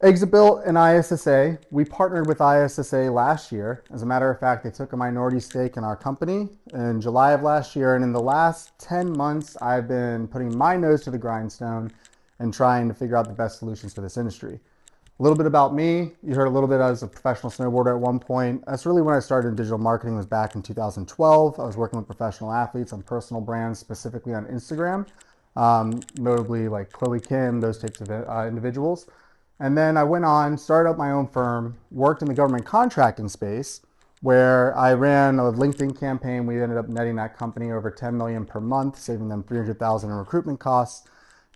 ExitBuilt and ISSA, we partnered with ISSA last year. As a matter of fact, they took a minority stake in our company in July of last year. And in the last 10 months, I've been putting my nose to the grindstone and trying to figure out the best solutions for this industry. A little bit about me. You heard a little bit as a professional snowboarder at one point. That's really when I started in digital marketing, was back in 2012. I was working with professional athletes on personal brands, specifically on Instagram, notably like Chloe Kim, those types of individuals. And then I went on, started up my own firm, worked in the government contracting space, where I ran a LinkedIn campaign. We ended up netting that company over 10 million per month, saving them 300,000 in recruitment costs.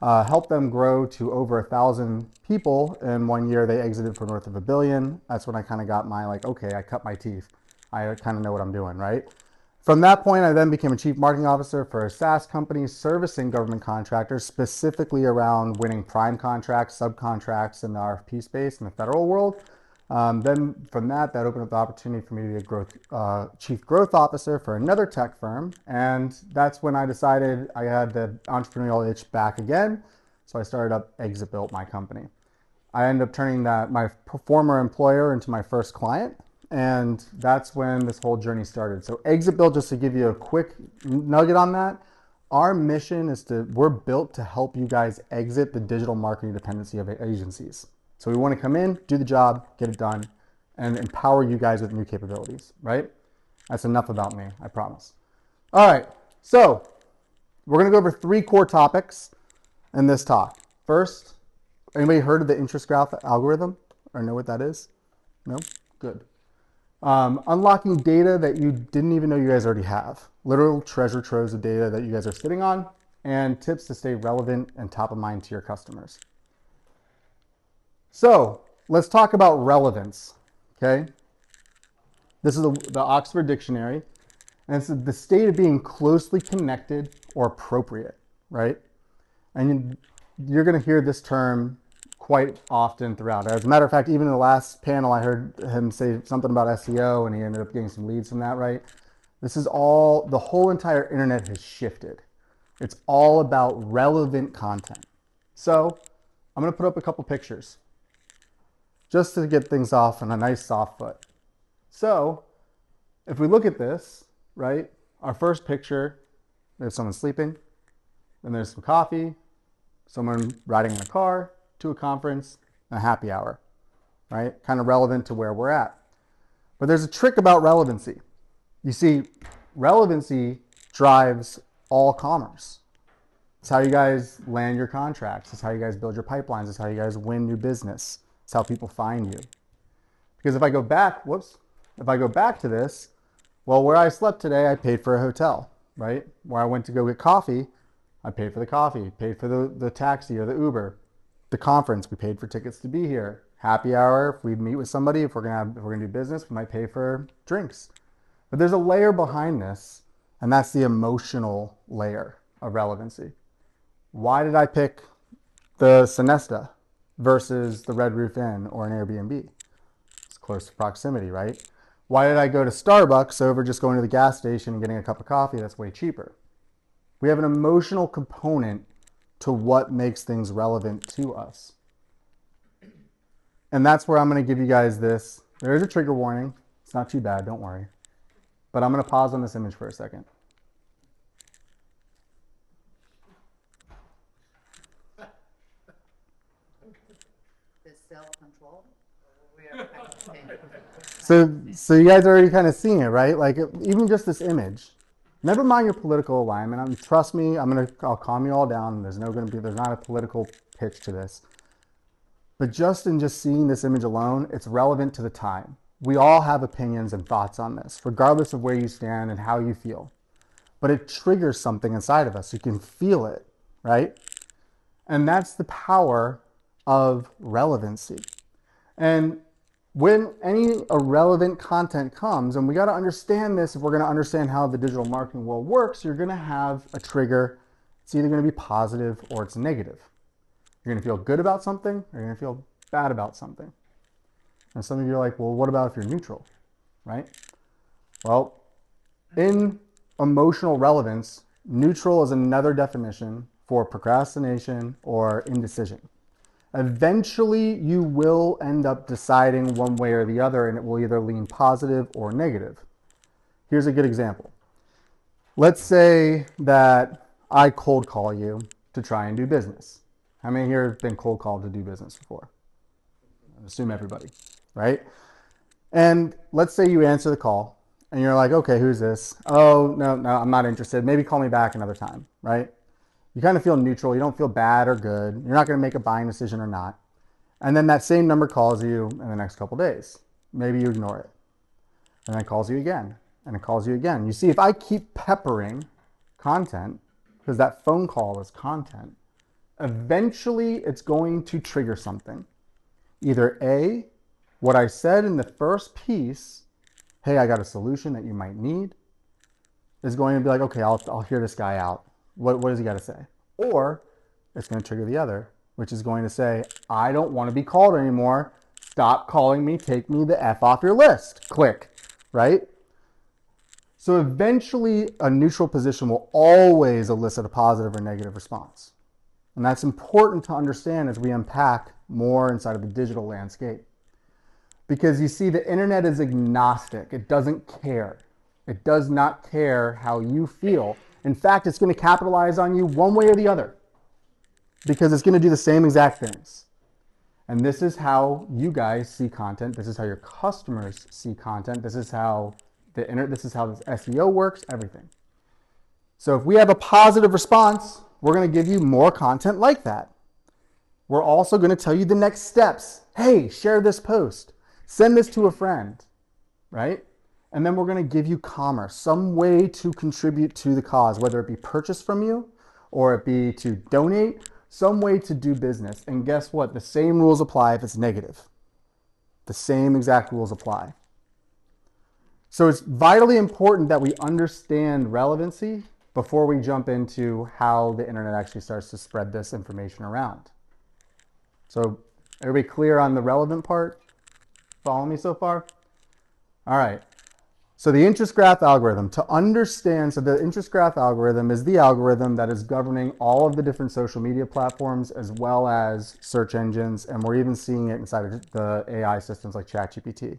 Helped them grow to over 1,000 people in 1 year. They exited for north of $1 billion. That's when I kind of got my okay, I cut my teeth. I kind of know what I'm doing, right? From that point, I then became a chief marketing officer for a SaaS company servicing government contractors, specifically around winning prime contracts, subcontracts in the RFP space in the federal world. Then from that opened up the opportunity for me to be a chief growth officer for another tech firm. And that's when I decided I had the entrepreneurial itch back again. So I started up ExitBuilt, my company. I ended up turning my former employer into my first client. And that's when this whole journey started. So ExitBuilt, just to give you a quick nugget on that, our mission is we're built to help you guys exit the digital marketing dependency of agencies. So we want to come in, do the job, get it done, and empower you guys with new capabilities, right? That's enough about me, I promise. All right, so we're going to go over 3 core topics in this talk. First, anybody heard of the interest graph algorithm or know what that is? No? Good. Unlocking data that you didn't even know you guys already have. Literal treasure troves of data that you guys are sitting on, and tips to stay relevant and top of mind to your customers. So let's talk about relevance, okay? This is the Oxford Dictionary, and it's the state of being closely connected or appropriate, right? And you're going to hear this term quite often throughout. As a matter of fact, even in the last panel, I heard him say something about SEO, and he ended up getting some leads from that, right? This is all, the whole entire internet has shifted. It's all about relevant content. So I'm going to put up a couple pictures just to get things off on a nice soft foot. So if we look at this, right, our first picture, there's someone sleeping, then there's some coffee, someone riding in a car, to a conference, a happy hour, right? Kind of relevant to where we're at. But there's a trick about relevancy. You see, relevancy drives all commerce. It's how you guys land your contracts. It's how you guys build your pipelines. It's how you guys win new business. It's how people find you. Because if I go back, if I go back to this, well, where I slept today, I paid for a hotel, right? Where I went to go get coffee, I paid for the coffee, paid for the taxi or the Uber. The conference, we paid for tickets to be here. Happy hour, if we meet with somebody, if we're gonna do business, we might pay for drinks. But there's a layer behind this, and that's the emotional layer of relevancy. Why did I pick the Sonesta versus the Red Roof Inn or an Airbnb? It's close to proximity, right? Why did I go to Starbucks over just going to the gas station and getting a cup of coffee that's way cheaper? We have an emotional component to what makes things relevant to us. And that's where I'm going to give you guys this. There is a trigger warning. It's not too bad, don't worry. But I'm going to pause on this image for a second. Is self-control? So you guys are already kind of seeing it, right? Like even just this image. Never mind your political alignment. Trust me, I'll calm you all down. There's not a political pitch to this. But just seeing this image alone, it's relevant to the time. We all have opinions and thoughts on this, regardless of where you stand and how you feel. But it triggers something inside of us. You can feel it, right? And that's the power of relevancy. And when any irrelevant content comes, and we got to understand this if we're going to understand how the digital marketing world works, you're going to have a trigger. It's either going to be positive or it's negative. You're going to feel good about something or you're going to feel bad about something. And some of you are like, well, what about if you're neutral, right? Well, in emotional relevance, neutral is another definition for procrastination or indecision. Eventually, you will end up deciding one way or the other, and it will either lean positive or negative. Here's a good example. Let's say that I cold call you to try and do business. How many here have been cold called to do business before? I assume everybody, right? And let's say you answer the call and you're like, okay, who's this? Oh, no, I'm not interested. Maybe call me back another time, right? You kind of feel neutral. You don't feel bad or good. You're not going to make a buying decision or not. And then that same number calls you in the next couple days. Maybe you ignore it. And then it calls you again. And it calls you again. You see, if I keep peppering content, because that phone call is content, eventually it's going to trigger something. Either A, what I said in the first piece, hey, I got a solution that you might need, is going to be like, okay, I'll hear this guy out. What does he got to say? Or it's going to trigger the other, which is going to say, I don't want to be called anymore. Stop calling me. Take me the F off your list. Click, right? So eventually a neutral position will always elicit a positive or negative response. And that's important to understand as we unpack more inside of the digital landscape. Because you see, the internet is agnostic. It doesn't care. It does not care how you feel. In fact, it's going to capitalize on you one way or the other. Because it's going to do the same exact things. And this is how you guys see content. This is how your customers see content. This is how this SEO works, everything. So if we have a positive response, we're going to give you more content like that. We're also going to tell you the next steps. Hey, share this post. Send this to a friend, right? And then we're going to give you commerce, some way to contribute to the cause, whether it be purchase from you or it be to donate, some way to do business. And guess what? The same rules apply if it's negative. The same exact rules apply. So it's vitally important that we understand relevancy before we jump into how the internet actually starts to spread this information around. So everybody clear on the relevant part? Follow me so far? All right. So the interest graph algorithm, to understand, so the interest graph algorithm is the algorithm that is governing all of the different social media platforms as well as search engines, and we're even seeing it inside of the AI systems like ChatGPT.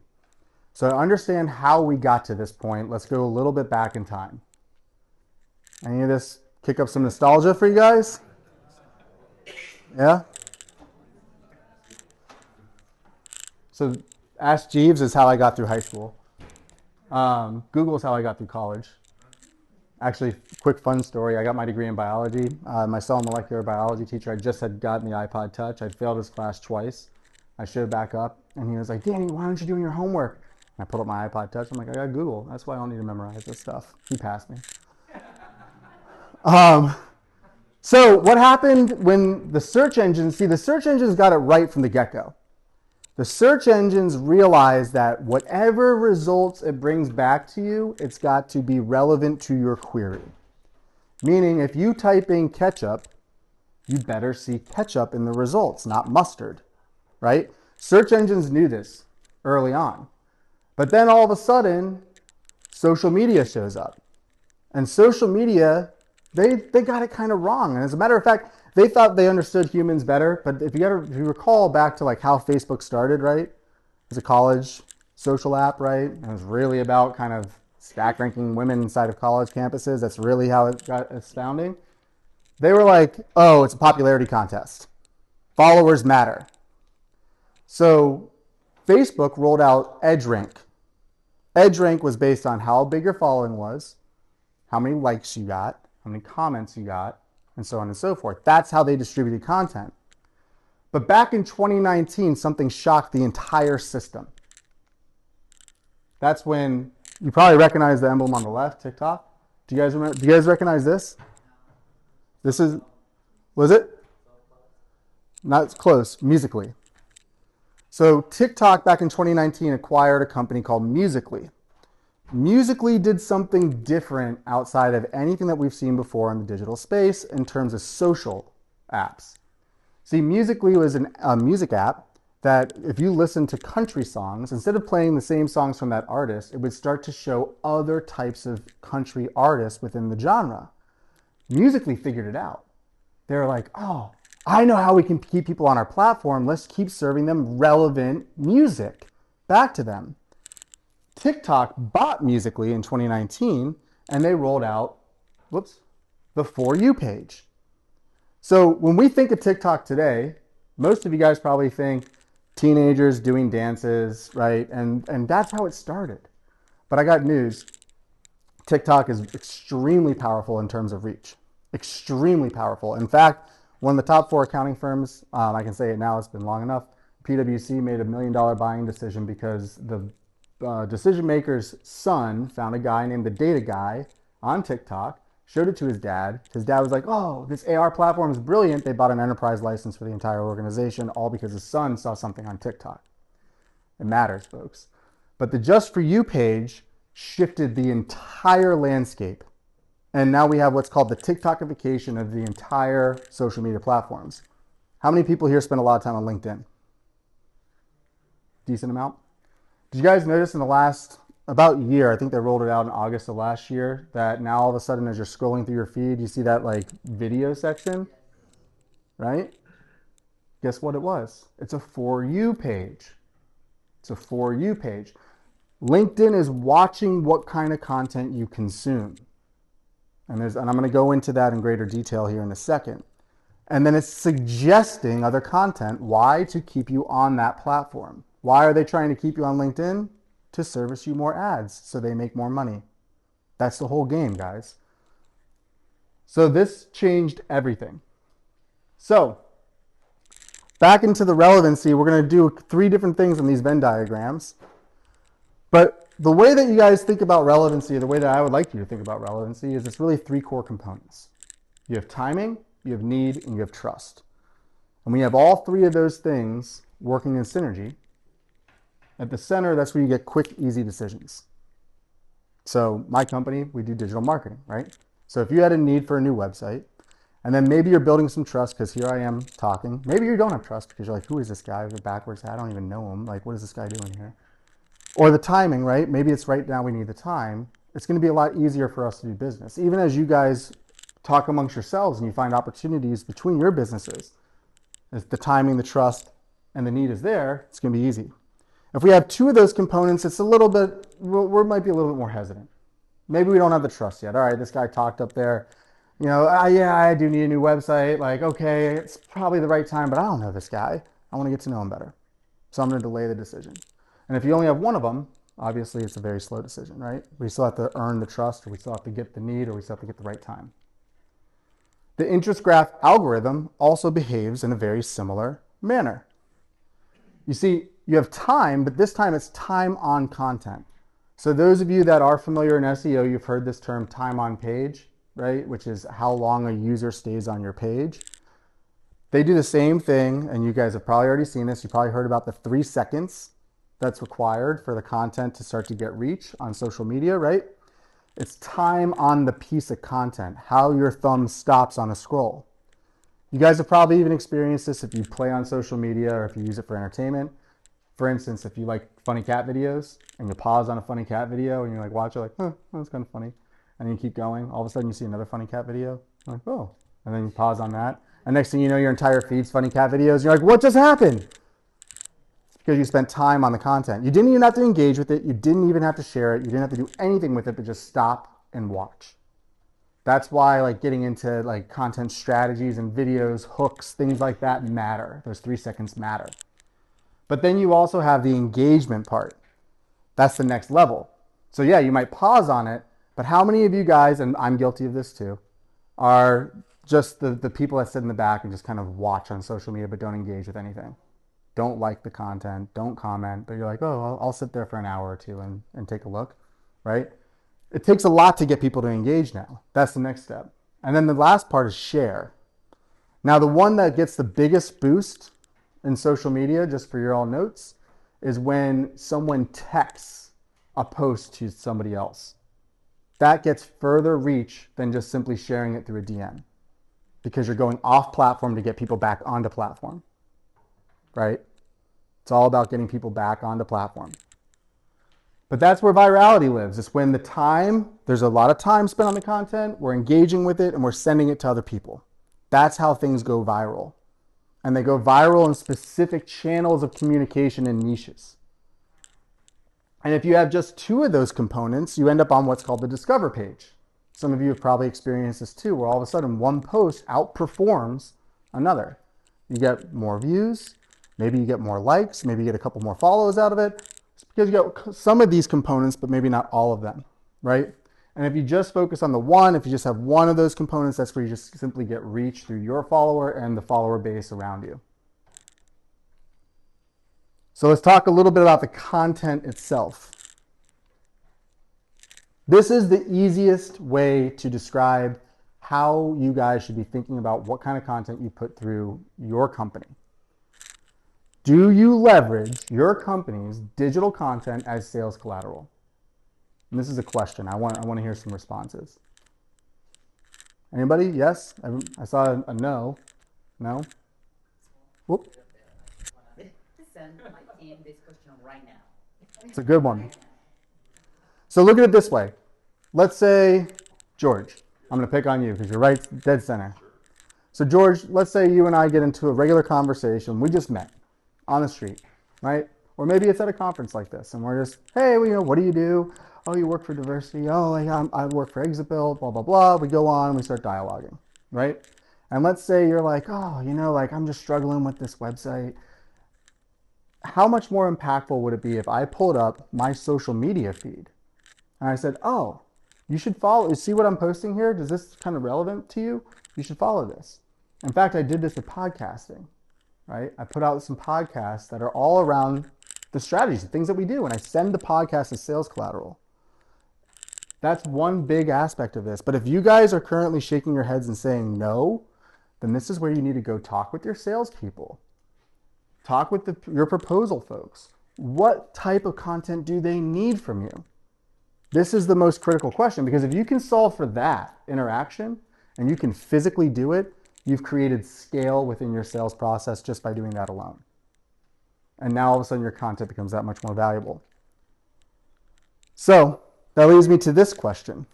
So to understand how we got to this point, let's go a little bit back in time. Any of this kick up some nostalgia for you guys? Yeah? So Ask Jeeves is how I got through high school. Google is how I got through college. Actually, quick fun story. I got my degree in biology. My cell and molecular biology teacher, I just had gotten the iPod Touch. I failed his class twice. I showed back up, and he was like, Danny, why aren't you doing your homework? And I pulled up my iPod Touch. I'm like, I got Google. That's why I don't need to memorize this stuff. He passed me. So what happened when the search engines, the search engines got it right from the get-go. The search engines realize that whatever results it brings back to you, it's got to be relevant to your query. Meaning, if you type in ketchup, you better see ketchup in the results, not mustard, right? Search engines knew this early on. But then all of a sudden, social media shows up. And social media, they got it kind of wrong. And as a matter of fact, they thought they understood humans better. But if you recall back to like how Facebook started, right? It was a college social app, right? And it was really about kind of stack ranking women inside of college campuses. That's really how it got its founding. They were like, oh, it's a popularity contest. Followers matter. So Facebook rolled out EdgeRank. EdgeRank was based on how big your following was, how many likes you got, how many comments you got, and so on and so forth. That's how they distributed content. But back in 2019, something shocked the entire system. That's when you probably recognize the emblem on the left, TikTok. Do you guys remember? Do you guys recognize this? This is, was it? Not close, Musical.ly. So TikTok back in 2019 acquired a company called Musical.ly. Musical.ly did something different outside of anything that we've seen before in the digital space in terms of social apps. See, Musical.ly was a music app that if you listen to country songs, instead of playing the same songs from that artist, it would start to show other types of country artists within the genre. Musical.ly figured it out. They were like, oh, I know how we can keep people on our platform. Let's keep serving them relevant music back to them. TikTok bought Musical.ly in 2019, and they rolled out, the For You page. So when we think of TikTok today, most of you guys probably think teenagers doing dances, right? And that's how it started. But I got news. TikTok is extremely powerful in terms of reach. Extremely powerful. In fact, one of the top 4 accounting firms, I can say it now, it's been long enough, PwC made $1 million buying decision because the decision maker's son found a guy named the Data Guy on TikTok, showed it to his dad. His dad was like, oh, this AR platform is brilliant. They bought an enterprise license for the entire organization, all because his son saw something on TikTok. It matters, folks. But the Just For You page shifted the entire landscape. And now we have what's called the TikTokification of the entire social media platforms. How many people here spend a lot of time on LinkedIn? Decent amount. Did you guys notice in the last about year, I think they rolled it out in August of last year, that now all of a sudden as you're scrolling through your feed, you see that like video section, right? Guess what it was? It's a For You page. It's a For You page. LinkedIn is watching what kind of content you consume. And I'm going to go into that in greater detail here in a second. And then it's suggesting other content. Why? To keep you on that platform. Why are they trying to keep you on LinkedIn? To service you more ads so they make more money. That's the whole game, guys. So this changed everything. So back into the relevancy, we're going to do 3 different things in these Venn diagrams. But the way that you guys think about relevancy, the way that I would like you to think about relevancy, is it's really 3 core components. You have timing, you have need, and you have trust. And when you have all 3 of those things working in synergy, at the center, that's where you get quick, easy decisions. So my company, we do digital marketing, right? So if you had a need for a new website, and then maybe you're building some trust because here I am talking. Maybe you don't have trust because you're like, who is this guy with a backwards hat? I don't even know him. Like, what is this guy doing here? Or the timing, right? Maybe it's right now we need the time. It's going to be a lot easier for us to do business. Even as you guys talk amongst yourselves and you find opportunities between your businesses, if the timing, the trust, and the need is there, it's going to be easy. If we have 2 of those components, it's a little bit, we might be a little bit more hesitant. Maybe we don't have the trust yet. All right, this guy talked up there. You know, yeah, I do need a new website. Like, okay, it's probably the right time, but I don't know this guy. I want to get to know him better. So I'm going to delay the decision. And if you only have one of them, obviously it's a very slow decision, right? We still have to earn the trust, or we still have to get the need, or we still have to get the right time. The interest graph algorithm also behaves in a very similar manner. You see, you have time, but this time it's time on content. So those of you that are familiar in SEO, you've heard this term time on page, right? Which is how long a user stays on your page. They do the same thing, and you guys have probably already seen this. You probably heard about the 3 seconds that's required for the content to start to get reach on social media, right? It's time on the piece of content, how your thumb stops on a scroll. You guys have probably even experienced this if you play on social media or if you use it for entertainment. For instance, if you like funny cat videos and you pause on a funny cat video and you like watch it like, huh, that's kind of funny. And then you keep going. All of a sudden you see another funny cat video. You're like, oh. And then you pause on that. And next thing you know, your entire feed's funny cat videos. You're like, what just happened? It's because you spent time on the content. You didn't even have to engage with it. You didn't even have to share it. You didn't have to do anything with it, but just stop and watch. That's why like getting into like content strategies and videos, hooks, things like that matter. Those 3 seconds matter. But then you also have the engagement part. That's the next level. So yeah, you might pause on it, but how many of you guys, and I'm guilty of this too, are just the people that sit in the back and just kind of watch on social media but don't engage with anything? Don't like the content, don't comment, but you're like, oh, I'll sit there for an hour or 2 and take a look, right? It takes a lot to get people to engage now. That's the next step. And then the last part is share. Now the one that gets the biggest boost in social media, just for your all notes, is when someone texts a post to somebody else. That gets further reach than just simply sharing it through a DM, because you're going off platform to get people back onto platform, right? It's all about getting people back onto platform. But that's where virality lives. It's when there's a lot of time spent on the content, we're engaging with it, and we're sending it to other people. That's how things go viral. and they go viral in specific channels of communication and niches. And if you have just 2 of those components, you end up on what's called the discover page. Some of you have probably experienced this too, where all of a sudden one post outperforms another. You get more views, maybe you get more likes, maybe you get a couple more follows out of it. It's because you get some of these components, but maybe not all of them, right? And if you just focus on the one, if you just have one of those components, that's where you just simply get reach through your follower and the follower base around you. So let's talk a little bit about the content itself. This is the easiest way to describe how you guys should be thinking about what kind of content you put through your company. Do you leverage your company's digital content as sales collateral? And this is a question. I want to hear some responses. Anybody? Yes? I saw a no. No? Whoop. Send my team this question right now. It's a good one. So look at it this way. Let's say, George, I'm going to pick on you because you're right dead center. So George, let's say you and I get into a regular conversation. We just met on the street, right? Or maybe it's at a conference like this, and we're just, hey, well, what do you do? Oh, you work for diversity. Oh, I work for Indispensable, blah, blah, blah. We go on and we start dialoguing, right? And let's say you're like, oh, I'm just struggling with this website. How much more impactful would it be if I pulled up my social media feed and I said, oh, you should follow, see what I'm posting here? Is this kind of relevant to you? You should follow this. In fact, I did this with podcasting, right? I put out some podcasts that are all around the strategies, the things that we do, and I send the podcast as sales collateral. That's one big aspect of this. But if you guys are currently shaking your heads and saying no, then this is where you need to go talk with your salespeople. Talk with your proposal folks. What type of content do they need from you? This is the most critical question, because if you can solve for that interaction and you can physically do it, you've created scale within your sales process just by doing that alone. And now all of a sudden your content becomes that much more valuable. So that leads me to this question.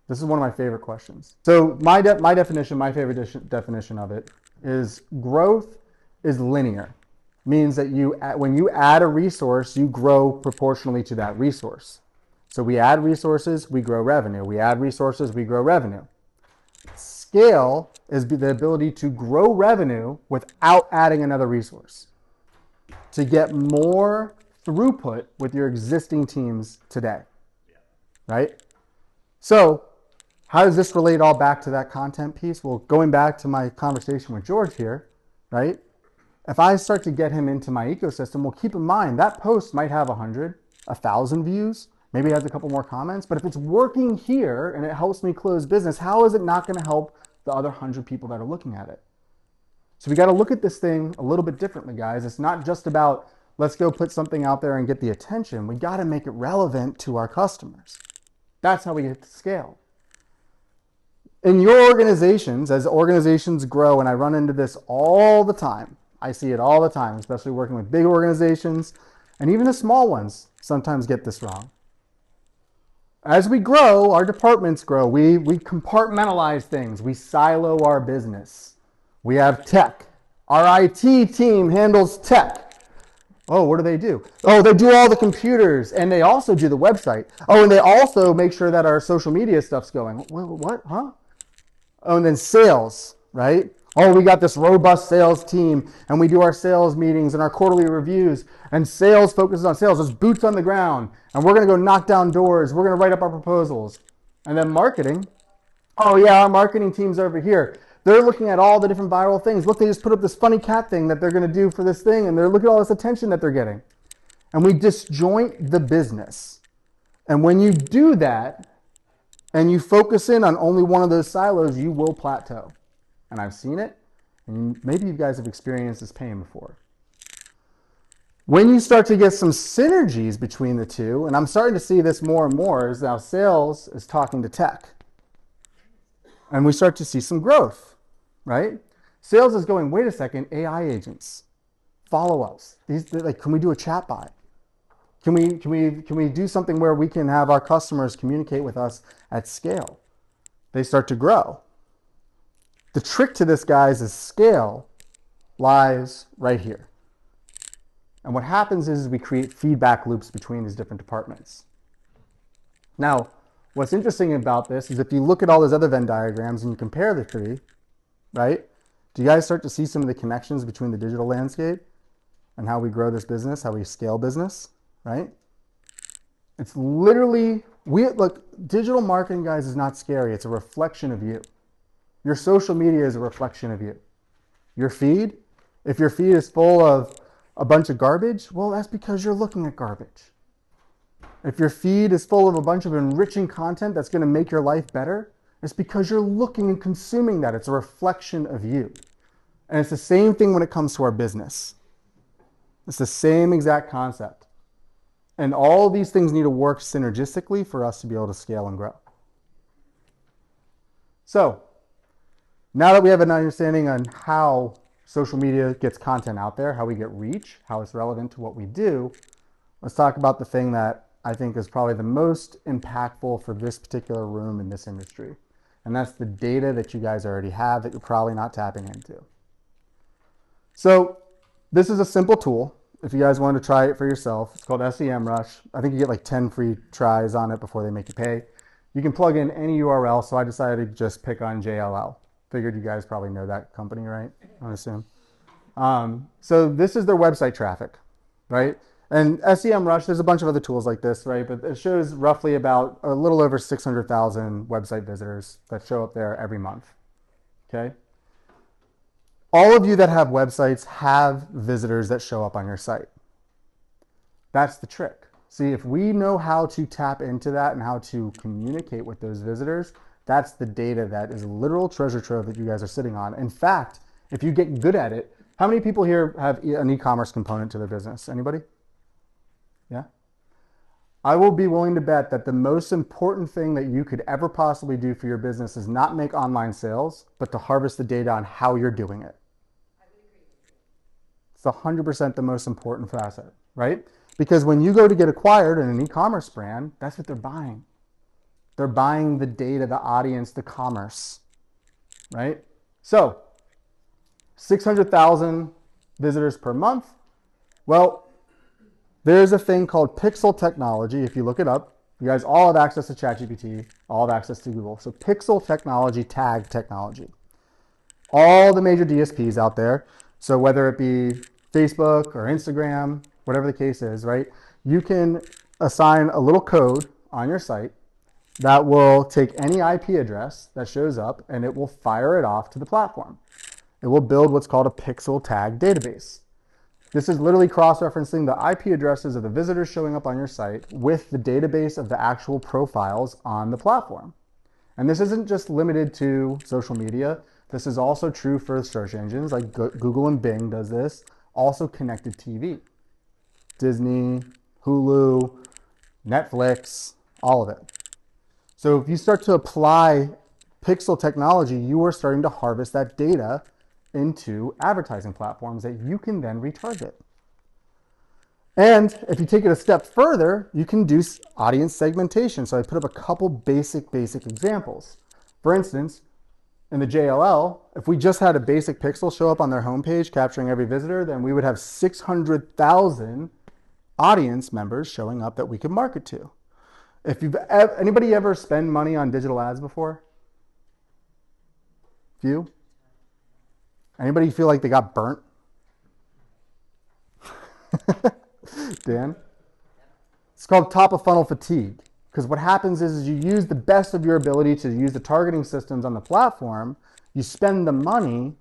This is one of my favorite questions. So my favorite definition of it is growth is linear. Means that when you add a resource, you grow proportionally to that resource. So we add resources, we grow revenue. We add resources, we grow revenue. Scale is the ability to grow revenue without adding another resource, to get more throughput with your existing teams today, right? So how does this relate all back to that content piece? Well, going back to my conversation with George here, right? If I start to get him into my ecosystem, well, keep in mind that post might have 100, 1,000 views, maybe it has a couple more comments, but if it's working here and it helps me close business, how is it not going to help the other 100 people that are looking at it? So we got to look at this thing a little bit differently, guys. It's not just about let's go put something out there and get the attention. We got to make it relevant to our customers. That's how we get to scale. In your organizations, as organizations grow, and I run into this all the time, I see it all the time, especially working with big organizations, and even the small ones sometimes get this wrong. As we grow, our departments grow. We compartmentalize things. We silo our business. We have tech. Our IT team handles tech. Oh, what do? Oh, they do all the computers, and they also do the website. Oh, and they also make sure that our social media stuff's going. What? Huh? Oh, and then sales, right? Oh, we got this robust sales team, and we do our sales meetings and our quarterly reviews, and sales focuses on sales. There's boots on the ground, and we're going to go knock down doors. We're going to write up our proposals. And then marketing. Oh, yeah, our marketing team's over here. They're looking at all the different viral things. Look, they just put up this funny cat thing that they're going to do for this thing, and they're looking at all this attention that they're getting. And we disjoint the business. And when you do that, and you focus in on only one of those silos, you will plateau. And I've seen it, and maybe you guys have experienced this pain before. When you start to get some synergies between the two, and I'm starting to see this more and more, is now sales is talking to tech. And we start to see some growth, right? Sales is going, wait a second, AI agents, follow-ups. Can we do a chat bot? Can we do something where we can have our customers communicate with us at scale? They start to grow. The trick to this, guys, is scale lies right here. And what happens is we create feedback loops between these different departments. Now, what's interesting about this is if you look at all those other Venn diagrams and you compare the three, right? Do you guys start to see some of the connections between the digital landscape and how we grow this business, how we scale business, right? It's literally, look, digital marketing, guys, is not scary. It's a reflection of you. Your social media is a reflection of you. Your feed, if your feed is full of a bunch of garbage, well, that's because you're looking at garbage. If your feed is full of a bunch of enriching content that's going to make your life better, it's because you're looking and consuming that. It's a reflection of you. And it's the same thing when it comes to our business. It's the same exact concept. And all these things need to work synergistically for us to be able to scale and grow. So, now that we have an understanding on how social media gets content out there, how we get reach, how it's relevant to what we do, let's talk about the thing that I think is probably the most impactful for this particular room in this industry. And that's the data that you guys already have that you're probably not tapping into. So this is a simple tool. If you guys want to try it for yourself, it's called SEMrush. I think you get like 10 free tries on it before they make you pay. You can plug in any URL, so I decided to just pick on JLL. Figured you guys probably know that company, right? I assume. So this is their website traffic, right? And SEMrush, there's a bunch of other tools like this, right? But it shows roughly about a little over 600,000 website visitors that show up there every month, okay? All of you that have websites have visitors that show up on your site. That's the trick. See, if we know how to tap into that and how to communicate with those visitors, that's the data that is a literal treasure trove that you guys are sitting on. In fact, if you get good at it, how many people here have an e-commerce component to their business? Anybody? Yeah? I will be willing to bet that the most important thing that you could ever possibly do for your business is not make online sales, but to harvest the data on how you're doing it. It's 100% the most important facet, right? Because when you go to get acquired in an e-commerce brand, that's what they're buying. They're buying the data, the audience, the commerce, right? So, 600,000 visitors per month. Well, there's a thing called pixel technology. If you look it up, you guys all have access to ChatGPT, all have access to Google. So pixel technology, tag technology. All the major DSPs out there, so whether it be Facebook or Instagram, whatever the case is, right? You can assign a little code on your site that will take any IP address that shows up and it will fire it off to the platform. It will build what's called a pixel tag database. This is literally cross-referencing the IP addresses of the visitors showing up on your site with the database of the actual profiles on the platform. And this isn't just limited to social media. This is also true for search engines like Google and Bing does this. Also connected TV. Disney, Hulu, Netflix, all of it. So if you start to apply pixel technology, you are starting to harvest that data into advertising platforms that you can then retarget. And if you take it a step further, you can do audience segmentation. So I put up a couple basic examples. For instance, in the JLL, if we just had a basic pixel show up on their homepage capturing every visitor, then we would have 600,000 audience members showing up that we could market to. If anybody ever spend money on digital ads before? Few? Anybody feel like they got burnt? Dan? It's called top of funnel fatigue. Because what happens is you use the best of your ability to use the targeting systems on the platform, you spend the money,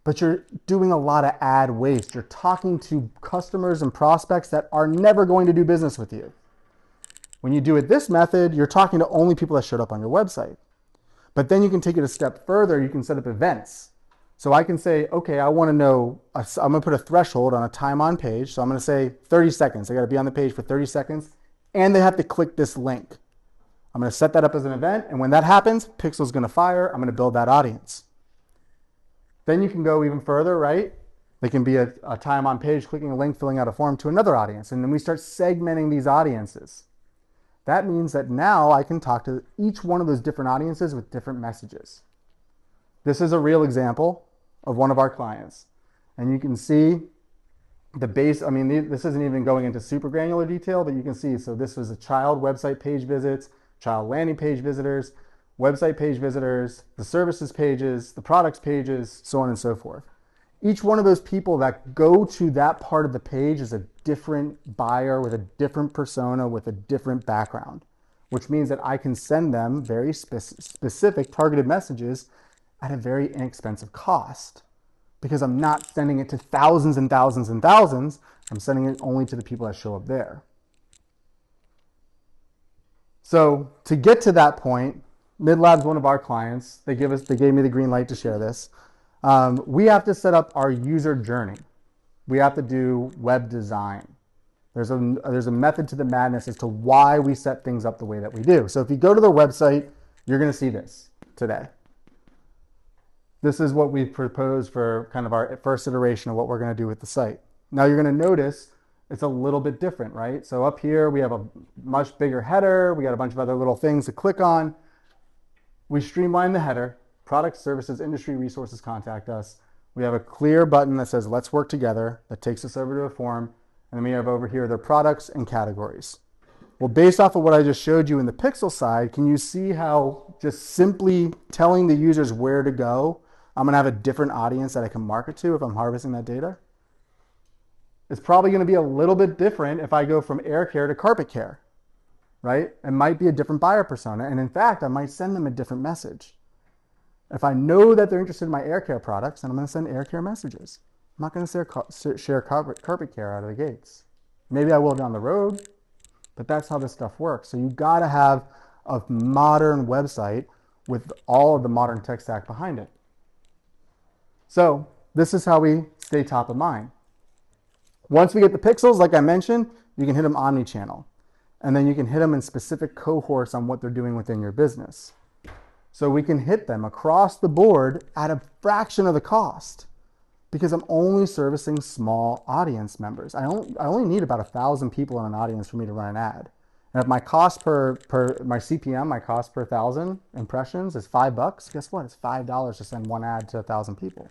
but you're doing a lot of ad waste. You're talking to customers and prospects that are never going to do business with you. When you do it this method, you're talking to only people that showed up on your website. But then you can take it a step further. You can set up events. So I can say, okay, I want to know, I'm going to put a threshold on a time on page. So I'm going to say 30 seconds. They got to be on the page for 30 seconds. And they have to click this link. I'm going to set that up as an event. And when that happens, Pixel's going to fire. I'm going to build that audience. Then you can go even further, right? They can be a time on page, clicking a link, filling out a form to another audience. And then we start segmenting these audiences. That means that now I can talk to each one of those different audiences with different messages. This is a real example of one of our clients. And you can see the base, I mean, this isn't even going into super granular detail, but you can see, so this was a child website page visits, child landing page visitors, website page visitors, the services pages, the products pages, so on and so forth. Each one of those people that go to that part of the page is a different buyer with a different persona with a different background, which means that I can send them very specific targeted messages at a very inexpensive cost, because I'm not sending it to thousands and thousands and thousands. I'm sending it only to the people that show up there. So to get to that point, MidLab's one of our clients. They gave me the green light to share this. We have to set up our user journey. We have to do web design. There's a method to the madness as to why we set things up the way that we do. So if you go to their website, you're going to see this today. This is what we've proposed for kind of our first iteration of what we're going to do with the site. Now you're going to notice it's a little bit different, right? So up here we have a much bigger header. We got a bunch of other little things to click on. We streamline the header. Products, services, industry, resources, contact us. We have a clear button that says let's work together, that takes us over to a form. And then we have over here their products and categories. Well, based off of what I just showed you in the pixel side, can you see how just simply telling the users where to go, I'm going to have a different audience that I can market to if I'm harvesting that data? It's probably going to be a little bit different if I go from air care to carpet care, right? It might be a different buyer persona. And in fact, I might send them a different message. If I know that they're interested in my air care products, then I'm going to send air care messages. I'm not going to share carpet care out of the gates. Maybe I will down the road, but that's how this stuff works. So you've got to have a modern website with all of the modern tech stack behind it. So this is how we stay top of mind. Once we get the pixels, like I mentioned, you can hit them omni-channel. And then you can hit them in specific cohorts on what they're doing within your business. So we can hit them across the board at a fraction of the cost, because I'm only servicing small audience members. I only need about 1,000 people in an audience for me to run an ad. And if my cost per my CPM, my cost per 1,000 impressions is $5, guess what? It's $5 to send one ad to 1,000 people.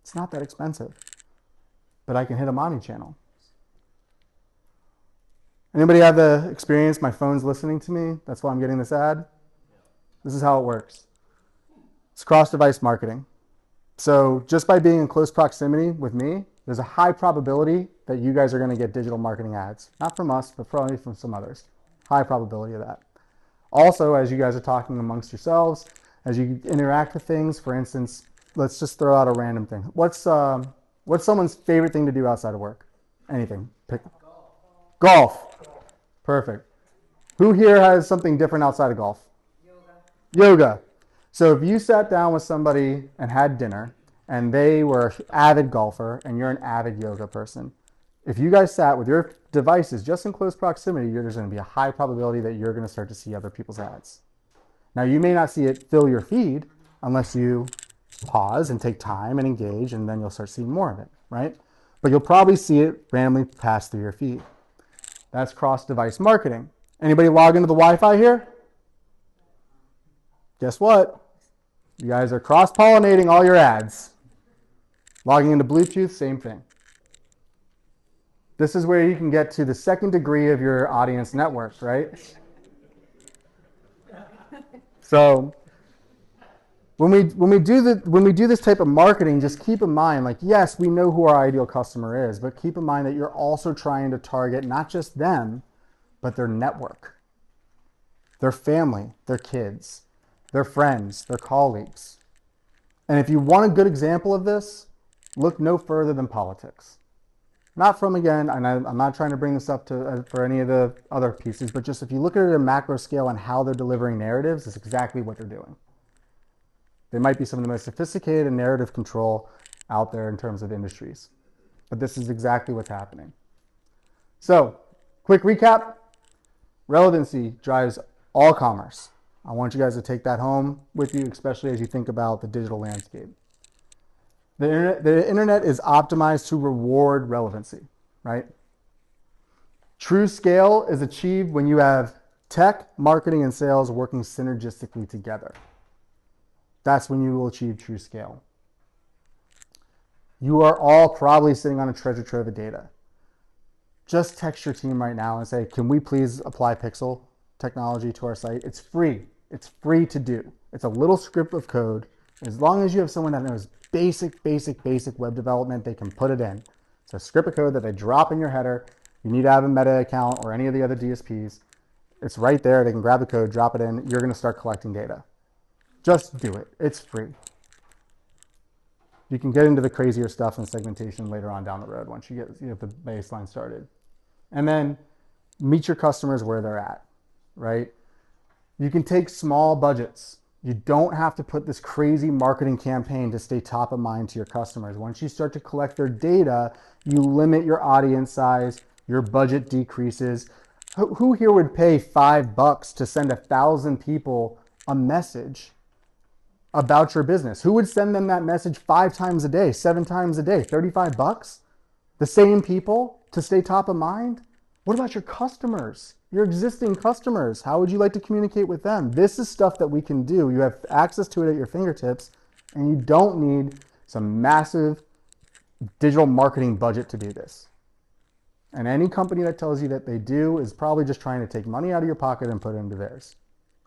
It's not that expensive, but I can hit them omni-channel. Anybody have the experience? My phone's listening to me. That's why I'm getting this ad. This is how it works. It's cross-device marketing. So just by being in close proximity with me, there's a high probability that you guys are going to get digital marketing ads. Not from us, but probably from some others. High probability of that. Also, as you guys are talking amongst yourselves, as you interact with things, for instance, let's just throw out a random thing. What's someone's favorite thing to do outside of work? Anything. Pick. Golf. Perfect. Who here has something different outside of golf? Yoga. So if you sat down with somebody and had dinner and they were an avid golfer and you're an avid yoga person, if you guys sat with your devices just in close proximity, there's going to be a high probability that you're going to start to see other people's ads. Now, you may not see it fill your feed unless you pause and take time and engage, and then you'll start seeing more of it, right? But you'll probably see it randomly pass through your feed. That's cross-device marketing. Anybody log into the Wi-Fi here? Guess what? You guys are cross-pollinating all your ads. Logging into Bluetooth, same thing. This is where you can get to the second degree of your audience network, right? So when we do this type of marketing, just keep in mind, like, yes, we know who our ideal customer is, but keep in mind that you're also trying to target not just them, but their network, their family, their kids, their friends, their colleagues. And if you want a good example of this, look no further than politics. Not from, again, and I'm not trying to bring this up for any of the other pieces, but just if you look at it at a macro scale and how they're delivering narratives, it's exactly what they're doing. They might be some of the most sophisticated in narrative control out there in terms of industries. But this is exactly what's happening. So, quick recap. Relevancy drives all commerce. I want you guys to take that home with you, especially as you think about the digital landscape. The internet is optimized to reward relevancy, right? True scale is achieved when you have tech, marketing, and sales working synergistically together. That's when you will achieve true scale. You are all probably sitting on a treasure trove of data. Just text your team right now and say, can we please apply Pixel technology to our site? It's free. It's free to do. It's a little script of code. As long as you have someone that knows basic web development, they can put it in. It's a script of code that they drop in your header. You need to have a Meta account or any of the other DSPs. It's right there. They can grab the code, drop it in. You're going to start collecting data. Just do it. It's free. You can get into the crazier stuff in segmentation later on down the road once you get the baseline started. And then meet your customers where they're at, right? You can take small budgets. You don't have to put this crazy marketing campaign to stay top of mind to your customers. Once you start to collect their data, you limit your audience size, your budget decreases. Who here would pay $5 to send 1,000 people a message about your business? Who would send them that message 5 times a day, 7 times a day, $35? The same people to stay top of mind? What about your customers, your existing customers? How would you like to communicate with them? This is stuff that we can do. You have access to it at your fingertips, and you don't need some massive digital marketing budget to do this. And any company that tells you that they do is probably just trying to take money out of your pocket and put it into theirs.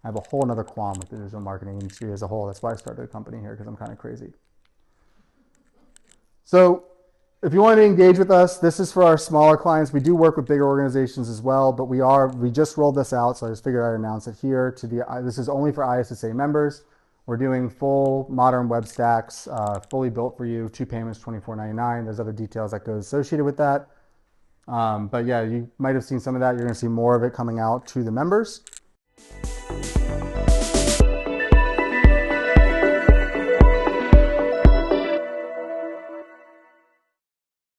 I have a whole nother qualm with the digital marketing industry as a whole. That's why I started a company here, because I'm kind of crazy. So if you want to engage with us, this is for our smaller clients. We do work with bigger organizations as well, but we just rolled this out, so I just figured I'd announce it here. This is only for ISSA members. We're doing full modern web stacks, fully built for you, 2 payments, $24.99. There's other details that go associated with that. But yeah, you might have seen some of that. You're going to see more of it coming out to the members.